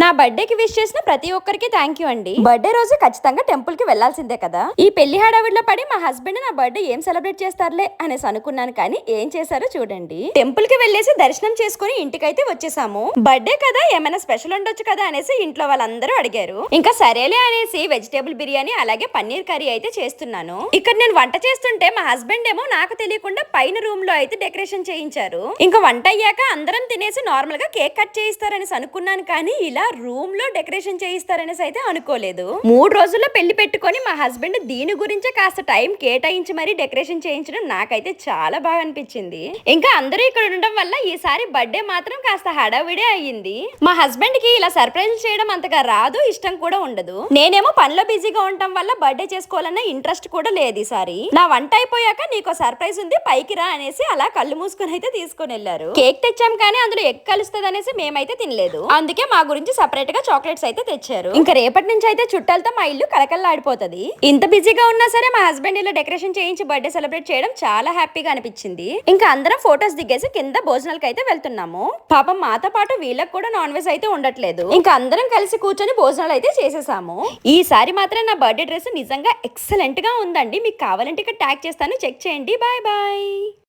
నా బర్త్డేకి విష్ చేసిన ప్రతి ఒక్కరికి థ్యాంక్ యూ అండి. బర్త్డే రోజు ఖచ్చితంగా టెంపుల్ కి వెళ్లాల్సిందే కదా. ఈ పెళ్లి హడావిడిలో పడి మా హస్బెండ్ నా బర్త్డే ఏం సెలబ్రేట్ చేస్తారులే అనేసి అనుకున్నాను, కానీ ఏం చేశారో చూడండి. టెంపుల్ కి వెళ్లేసి దర్శనం చేసుకుని ఇంటికైతే వచ్చేసాము. బర్త్డే కదా ఏమైనా స్పెషల్ ఉండొచ్చు కదా అనేసి ఇంట్లో వాళ్ళందరూ అడిగారు. ఇంకా సరేలే అనేసి వెజిటేబుల్ బిర్యానీ అలాగే పన్నీర్ కర్రీ అయితే చేస్తున్నాను. ఇక్కడ నేను వంట చేస్తుంటే మా హస్బెండ్ ఏమో నాకు తెలియకుండా పైన రూమ్ లో అయితే డెకరేషన్ చేయించారు. ఇంకా వంట అయ్యాక అందరం తినేసి నార్మల్ గా కేక్ కట్ చేయిస్తారనేసి అనుకున్నాను, కానీ ఇలా రూమ్ లో డెకరేషన్ చేయిస్తారనేసి అయితే అనుకోలేదు. 3 రోజుల్లో పెళ్లి పెట్టుకొని మా హస్బెండ్ దీని గురించే కాస్త టైం కేటాయించి మరీ డెకరేషన్ చేయించడం నాకైతే చాలా బాగా అనిపించింది. ఇంకా అందరూ ఇక్కడ ఉండడం వల్ల ఈసారి బర్త్డే మాత్రం కాస్త హడావిడే అయ్యింది. మా హస్బెండ్ కి ఇలా సర్ప్రైజ్ చేయడం అంతగా రాదు, ఇష్టం కూడా ఉండదు. నేనేమో పనిలో బిజీగా ఉండటం వల్ల బర్త్డే చేసుకోవాలన్న ఇంట్రెస్ట్ కూడా లేదు. ఈసారి నా వంట అయిపోయాక నీకు సర్ప్రైజ్ ఉంది పైకి రా అనేసి అలా కళ్ళు మూసుకొని అయితే తీసుకొని వెళ్లారు. కేక్ తెచ్చాం కానీ అందులో ఎగ్ కలుస్తుంది అనేసి మేమైతే తినలేదు. అందుకే మా గురించి సెపరేట్ గా చాక్లెట్స్ అయితే తెచ్చారు. ఇంకా రేపటి నుంచి అయితే చుట్టాలతో మా ఇల్లు కలకల్లాడిపోతుంది. ఇంత బిజీగా ఉన్నా సరే మా హస్బెండ్ ఇలా డెకరేషన్ చేయించి బర్త్డే సెలబ్రేట్ చేయడం చాలా హ్యాపీగా అనిపించింది. ఇంకా అందరం ఫొటోస్ దిగేసి కింద భోజనాలకు అయితే వెళ్తున్నాము. పాపం మాతో పాటు వీళ్ళకి కూడా నాన్ వెజ్ అయితే ఉండట్లేదు. ఇంకా అందరం కలిసి కూర్చొని భోజనాలు అయితే చేసేసాము. ఈసారి మాత్రం నా బర్త్డే డ్రెస్ నిజంగా ఎక్సలెంట్ గా ఉందండి. మీకు కావాలంటే ఇక్కడ ట్యాగ్ చేస్తాను, చెక్ చేయండి. Bye bye.